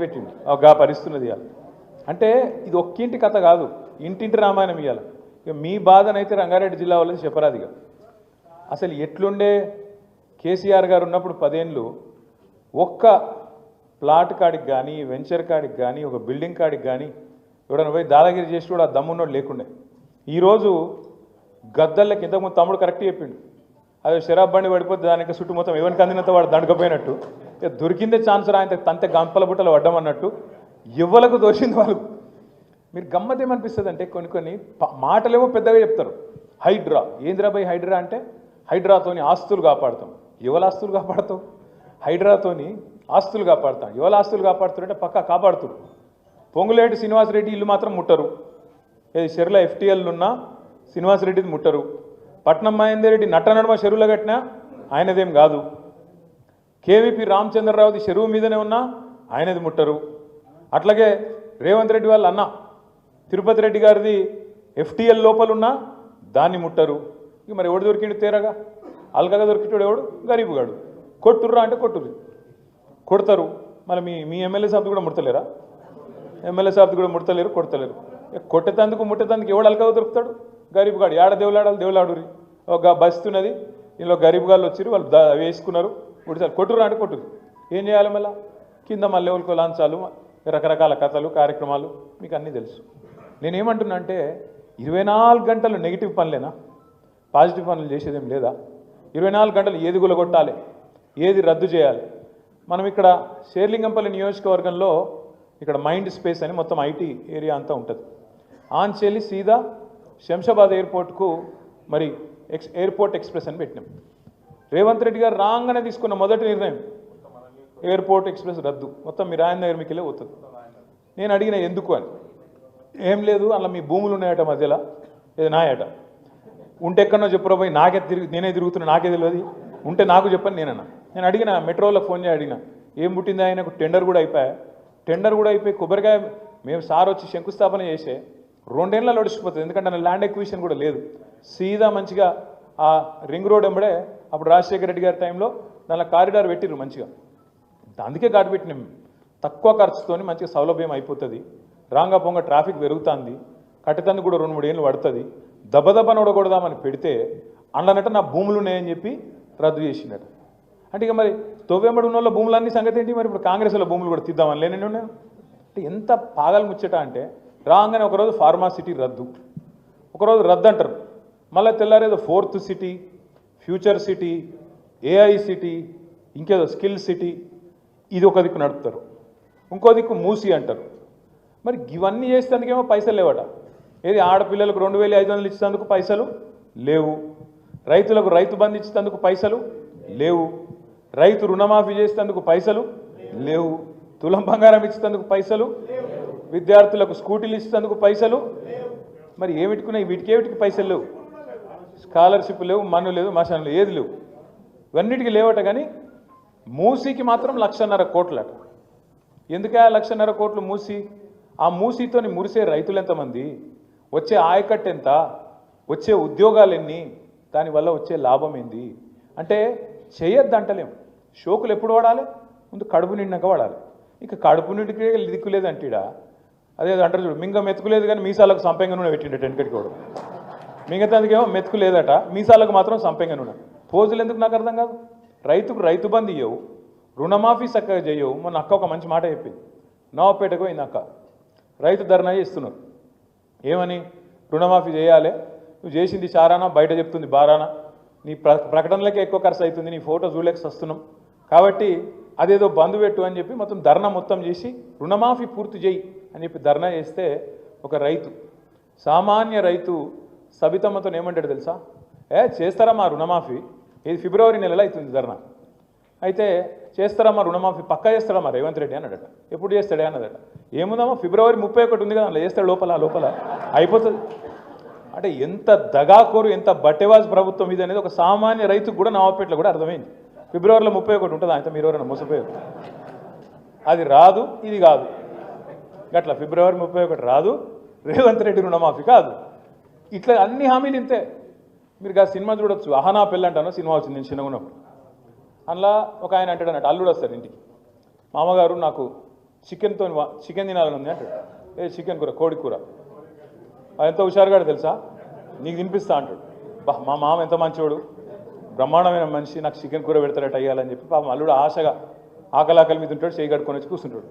పెట్టింది ఒక పరిస్థితున్నది ఇవాళ. అంటే ఇది ఒక్కింటి కథ కాదు, ఇంటింటి రామాయణం ఇవ్వాలి. ఇక మీ బాధనైతే రంగారెడ్డి జిల్లా వాళ్ళని చెప్పరాదు. ఇక అసలు ఎట్లుండే కేసీఆర్ గారు ఉన్నప్పుడు 10 ఏళ్ళు ఒక్క ప్లాట్ కాడికి కానీ వెంచర్ కాడికి కానీ ఒక బిల్డింగ్ కాడికి కానీ ఎవడన్నా పోయి దాదాగిరి చేసి కూడా దమ్మున్నోడు లేకుండే. ఈరోజు గద్దళ్ళకి ఇంతకుముందు తమ్ముడు కరెక్ట్ చెప్పిండు, అదే షరాబ్ బండి పడిపోతే దానికి చుట్టూ మొత్తం ఎవరికి అందినంత వాడు దండకపోయినట్టు, ఇక దొరికిందే ఛాన్స్ ఆయన తంతే గంపల బుట్టలు పడ్డామన్నట్టు ఎవ్వలకు దోషింది వాళ్ళు. మీరు గమ్మత్ ఏమనిపిస్తుంది అంటే కొన్ని మాటలేమో పెద్దగా చెప్తారు. హైడ్రా ఏంద్రా బై హైడ్రా అంటే హైడ్రాతోని ఆస్తులు కాపాడుతాం. ఎవల ఆస్తులు కాపాడుతాం? హైడ్రాతోని ఆస్తులు కాపాడుతాం. ఎవల ఆస్తులు కాపాడుతారంటే పక్కా కాపాడుతారు. పొంగులేటి శ్రీనివాసరెడ్డి ఇల్లు మాత్రం ముట్టరు. ఏది చెరువుల FTL ఉన్నా శ్రీనివాసరెడ్డిది ముట్టరు. పట్నం మహేందర్ రెడ్డి నట్టనడమ చెరువులో కట్టినా ఆయనదేం కాదు. KVP రామచంద్రరావుది చెరువు మీదనే ఉన్నా ఆయనది ముట్టరు. అట్లాగే రేవంత్ రెడ్డి వాళ్ళ అన్న తిరుపతి రెడ్డి గారిది FTL లోపలున్నా దాన్ని ముట్టరు. ఇక మరి ఎవడు దొరికిండు తేరగా? అల్కగా దొరికిటాడు ఎవడు? గరీబుగాడు. కొట్టుర్రా అంటే కొట్టుర్రు, కొడతారు. మళ్ళీ మీ ఎమ్మెల్యే సాబ్ది కూడా ముడతలేరా? ఎమ్మెల్యే సాబ్ది కూడా ముడతలేరు, కొడతలేరు. కొట్టేతందుకు ముట్టేతందుకు ఎవడు అల్కగా దొరుకుతాడు? గరీబుగాడు. ఏడ దేవులాడాలి? దేవులాడురి. ఒక బస్తున్నది, ఇందులో గరీబుగాళ్ళు వచ్చి వాళ్ళు వేసుకున్నారు, ఉడిచారు. కొట్టుర్రా అంటే కొట్టురు. ఏం చేయాలి మళ్ళీ? కింద మళ్ళీ ఎవరికో లాంచాలు, రకరకాల కథలు కార్యక్రమాలు మీకు అన్నీ తెలుసు. నేనేమంటున్నా అంటే 24 గంటలు నెగిటివ్ పనులేనా? పాజిటివ్ పనులు చేసేదేం లేదా? 24 గంటలు ఏది గులగొట్టాలి, ఏది రద్దు చేయాలి. మనం ఇక్కడ షేర్లింగంపల్లి నియోజకవర్గంలో ఇక్కడ మైండ్ స్పేస్ అని మొత్తం IT ఏరియా అంతా ఉంటుంది. ఆంచెల్లి సీదా శంషాబాద్ ఎయిర్పోర్ట్కు మరి ఎయిర్పోర్ట్ ఎక్స్ప్రెస్ అని పెట్టినాం. రేవంత్ రెడ్డి గారు రాగానే తీసుకున్న మొదటి నిర్ణయం ఎయిర్పోర్ట్ ఎక్స్ప్రెస్ రద్దు. మొత్తం మీరు ఆయన దగ్గర మీకెళ్ళే పోతుంది. నేను అడిగిన ఎందుకు అని. ఏం లేదు, అలా మీ భూములు ఉన్నాయట మధ్యలో, ఇది నాయట. ఉంటే ఎక్కడో చెప్పరా పోయి నేనే తిరుగుతున్నా, నాకే తెలియదు. ఉంటే నాకు చెప్పని నేనన్నా. నేను అడిగిన మెట్రోలో ఫోన్ చేసి అడిగిన ఏం పుట్టింది ఆయనకు. టెండర్ కూడా అయిపోయి కొబ్బరికాయ మేము సార్ వచ్చి శంకుస్థాపన చేసే 2 ఏళ్ళలో ఒడిచిపోతుంది. ఎందుకంటే నా ల్యాండ్ ఎక్విజిషన్ కూడా లేదు. సీదా మంచిగా ఆ రింగ్ రోడ్ వెంబడే అప్పుడు రాజశేఖర రెడ్డి గారి టైంలో దానిలో కారిడార్ పెట్టిర్రు మంచిగా. అందుకే ఘాటు పెట్టినాం. తక్కువ ఖర్చుతో మంచిగా సౌలభ్యం అయిపోతుంది. రాంగా పొంగ ట్రాఫిక్ పెరుగుతుంది. కట్టేతందుకు కూడా 2-3 ఏళ్ళు పడుతుంది. దెబ్బని ఉడగొడదామని పెడితే అండ్లనట నా భూములు ఉన్నాయని చెప్పి రద్దు చేసినట. అంటే ఇక మరి తొవ్వెంబడి ఉన్న వాళ్ళ భూములన్నీ సంగతి ఏంటి? మరి ఇప్పుడు కాంగ్రెస్లో భూములు కూడా తీద్దామని లేనండి ఉన్నాయి. అంటే ఎంత పాగలు ముచ్చట అంటే రాగానే ఒకరోజు ఫార్మాసిటీ రద్దు, ఒకరోజు రద్దు అంటారు. మళ్ళీ తెల్లారేదో 4th city, future city, AI city, ఇంకేదో స్కిల్ సిటీ, ఇది ఒక దిక్కు నడుపుతారు. ఇంకో దిక్కు మూసి అంటారు. మరి ఇవన్నీ చేసేందుకేమో పైసలు లేవట. ఏది ఆడపిల్లలకు 2500 ఇచ్చేందుకు పైసలు లేవు. రైతులకు రైతు బంధు ఇచ్చేందుకు పైసలు లేవు. రైతు రుణమాఫీ చేసేందుకు పైసలు లేవు. తులం బంగారం ఇచ్చేందుకు పైసలు, విద్యార్థులకు స్కూటీలు ఇచ్చేందుకు పైసలు. మరి ఏమిటికున్నాయి? వీటికి పైసలు లేవు. స్కాలర్షిప్ లేవు, మన్ను లేదు, మశానం ఏది లేవు. ఇవన్నిటికీ లేవట. కానీ మూసీకి మాత్రం 1,50,000 కోట్లట. ఎందుకే 1,50,000 కోట్లు మూసి? ఆ మూసీతోని మురిసే రైతులు ఎంతమంది, వచ్చే ఆయకట్టు ఎంత, వచ్చే ఉద్యోగాలు ఎన్ని, దానివల్ల వచ్చే లాభం ఏంది అంటే చేయొద్దు అంటలేం. షోకులు ఎప్పుడు వాడాలి? ముందు కడుపు నిండాక వాడాలి. ఇక కడుపు నిండికే దిక్కులేదంటీడా. అదే అంటారు చూడు, మింగ మెతుకులేదు కానీ మీసాలకు సంపెంగ నూనె పెట్టిండే టెన్కటికి కూడా. మిగతాందుకేమో మెతుకు లేదట, మీసాలకు మాత్రం సంపెంగ నూనె. పోజులు ఎందుకు నాకు అర్థం కాదు. రైతుకు రైతు బంధు ఇవ్వవు, రుణమాఫీ చక్కగా చేయవు. మొన్న అక్క ఒక మంచి మాట చెప్పింది. నవాపేటకు పోయింది అక్క. రైతు ధర్నా చేస్తున్నారు. ఏమని? రుణమాఫీ చేయాలి, నువ్వు చేసింది చారానా, బయట చెప్తుంది బారానా, నీ ప్రకటనలకే ఎక్కువ ఖర్చు అవుతుంది, నీ ఫోటో చూడలేక వస్తున్నాం కాబట్టి అదేదో బంధు పెట్టు అని చెప్పి మొత్తం ధర్నా మొత్తం చేసి రుణమాఫీ పూర్తి చేయి అని చెప్పి ధర్నా చేస్తే ఒక రైతు, సామాన్య రైతు సబితమ్మతో ఏమంటాడు తెలుసా? చేస్తారమ్మా రుణమాఫీ, ఇది ఫిబ్రవరి నెలలో అవుతుంది ధర్నా. అయితే చేస్తారమ్మా రుణమాఫీ, పక్కా చేస్తాడమ్మా రేవంత్ రెడ్డి అన్నాడట. ఎప్పుడు చేస్తాడే అన్నదట. ఏముందమ్మా ఫిబ్రవరి 31 ఉంది కదా, అందులో చేస్తాడు, లోపల అయిపోతుంది. అంటే ఎంత దగాకోరు, ఎంత బట్టెవాజ్ ప్రభుత్వం ఇది అనేది ఒక సామాన్య రైతుకు కూడా నవాపేటలో కూడా అర్థమైంది. ఫిబ్రవరిలో 31 ఉంటుంది, ఆయన మీరు ఎవరైనా మోసపోయారు. అది రాదు, ఇది కాదు. గట్లా ఫిబ్రవరి 31 రాదు, రేవంత్ రెడ్డి రుణమాఫీ కాదు. ఇట్లా అన్ని హామీలు ఇంతే. మీరు ఆ సినిమా చూడొచ్చు, అహనా పెళ్ళి అంటాను సినిమా వచ్చింది నేను చిన్నగా ఉన్నప్పుడు. అందులో ఒక ఆయన అంటాడు అన్నట్టు, అల్లుడు వస్తాడు ఇంటికి, మామగారు నాకు చికెన్ తినాలని ఉంది అంటాడు. చికెన్ కూర, కోడి కూర, అది ఎంత హుషారుగాడు తెలుసా, నీకు తినిపిస్తా అంటాడు. మా మామ ఎంత మంచివాడు, బ్రహ్మాండమైన మనిషి, నాకు చికెన్ కూర పెడతాడట అయ్యాలని చెప్పి పాపం అల్లుడు ఆశగా ఆకలి మీద ఉంటాడు, చేయి కట్టుకొని వచ్చి కూర్చుంటాడు.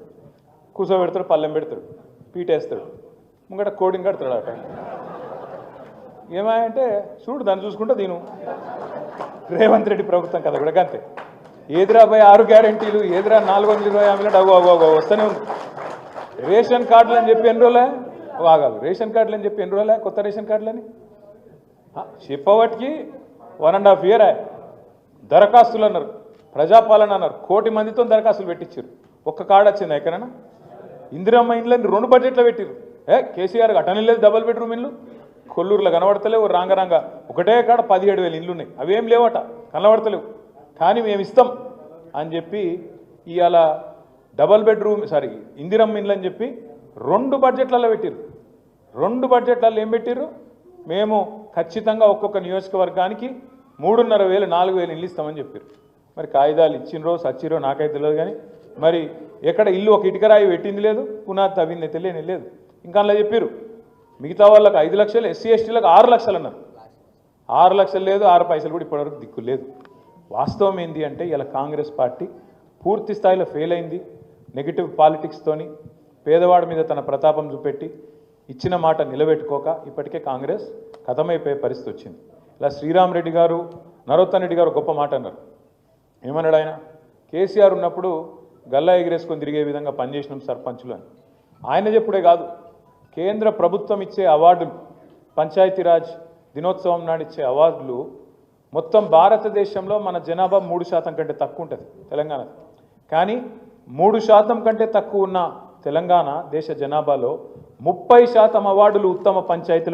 కూర్చోబెడతాడు, పళ్ళెం పెడతాడు, పీటేస్తాడు, ముంగట కోడిని కడతాడు అట. ఏమాయంటే చూడు దాన్ని చూసుకుంటే దీను రేవంత్ రెడ్డి ప్రభుత్వం కదా కూడా అంతే. ఏదిరా 6 గ్యారెంటీలు, ఏదిరా 420 హామీలు, అగో వస్తూనే ఉంది. రేషన్ కార్డులు అని చెప్పి ఎన్ని రోజులే ఆగాలి, రేషన్ కార్డులు అని చెప్పి ఎన్ని రోజులే కొత్త రేషన్ కార్డులని చెప్పబట్టికి 1.5 year దరఖాస్తులు అన్నారు, ప్రజాపాలన అన్నారు, 1 కోటి మందితో దరఖాస్తులు పెట్టించారు. ఒక్క కార్డు వచ్చిందా ఎక్కడైనా? ఇందిరమ్మ ఇండ్లని 2 బడ్జెట్లో పెట్టిరు. కేసీఆర్ అటనే లేదు, డబుల్ బెడ్రూమ్ ఇల్లు కొల్లూరులో కనబడతలేవు, రాంగ ఒకటే కాడ 17,000 ఇల్లు ఉన్నాయి, అవేం లేవట, కనబడతలేవు. కానీ మేము ఇస్తాం అని చెప్పి ఇవాళ డబల్ బెడ్రూమ్ ఇందిరమ్మ ఇండ్లు అని చెప్పి 2 బడ్జెట్లలో పెట్టిరు. 2 బడ్జెట్లలో ఏం పెట్టిరు? మేము ఖచ్చితంగా ఒక్కొక్క నియోజకవర్గానికి 3,500 4,000 ఇల్లు ఇస్తామని చెప్పారు. మరి కాగితాలు ఇచ్చినరో సచ్చిరో నాకైతే తెలియదు, కానీ మరి ఎక్కడ ఇల్లు ఒక ఇటుకరాయి పెట్టింది లేదు, పునాది తవ్వింది తెలియని లేదు. ఇంకా అలా చెప్పారు మిగతా వాళ్ళకి 5 లక్షలు, ఎస్సీ ఎస్టీలకు 6 లక్షలు అన్నారు. 6 లక్షలు లేదు, 6 పైసలు కూడా ఇప్పటివరకు దిక్కు లేదు. వాస్తవం ఏంటి అంటే ఇలా కాంగ్రెస్ పార్టీ పూర్తి స్థాయిలో ఫెయిల్ అయింది. నెగిటివ్ పాలిటిక్స్తోని పేదవాడి మీద తన ప్రతాపం చూపెట్టి ఇచ్చిన మాట నిలబెట్టుకోక ఇప్పటికే కాంగ్రెస్ ఖతమైపోయే పరిస్థితి వచ్చింది. ఇలా శ్రీరామ్ రెడ్డి గారు, నరోత్తమ్ రెడ్డి గారు గొప్ప మాట అన్నారు. ఏమన్నాడు ఆయన? కేసీఆర్ ఉన్నప్పుడు గల్లా ఎగిరేసుకొని తిరిగే విధంగా పనిచేసినాం సర్పంచులు అని. ఆయన చెప్పుడే కాదు, కేంద్ర ప్రభుత్వం ఇచ్చే అవార్డులు, పంచాయతీరాజ్ దినోత్సవం నాడు ఇచ్చే అవార్డులు మొత్తం భారతదేశంలో మన జనాభా 3% కంటే తక్కువ ఉంటుంది తెలంగాణ. కానీ 3% కంటే తక్కువ ఉన్న తెలంగాణ దేశ జనాభాలో 30% అవార్డులు ఉత్తమ పంచాయతీలు